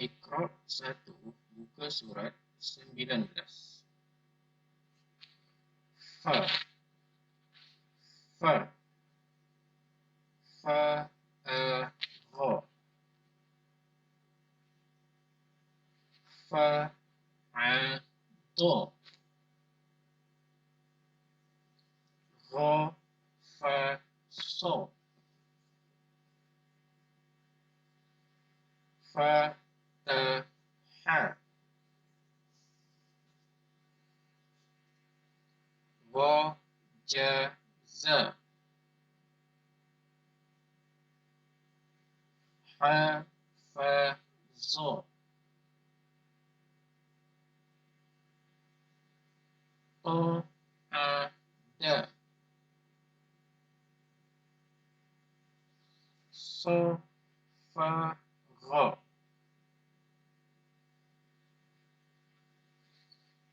Iqra 1, buka surat 19. Fa, fa, fa, ra, fa, do, ra, fa, so, fa, ha, wa, za, ha, fa, zo, ta, da, so, fa, ra,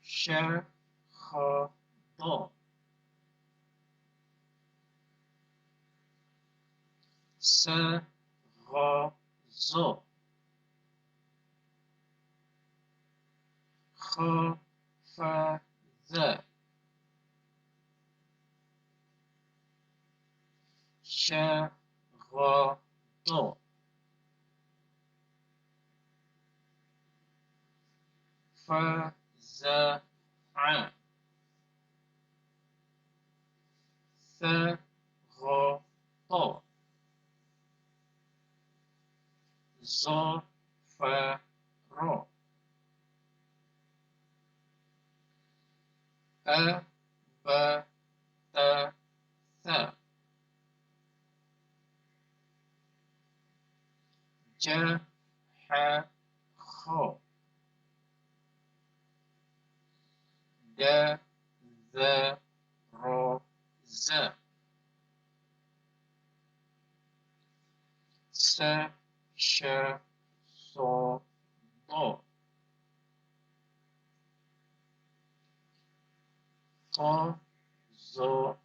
sha, kha, da, sa, ra, zo, kha, fa, za, sha, ra, do, fa, za, sa, ra, ta, za, fa, ra, a, ba, ta, tha, ja, ha, kha, da, za, ra, za, sa, sha, so, da, ta, zo,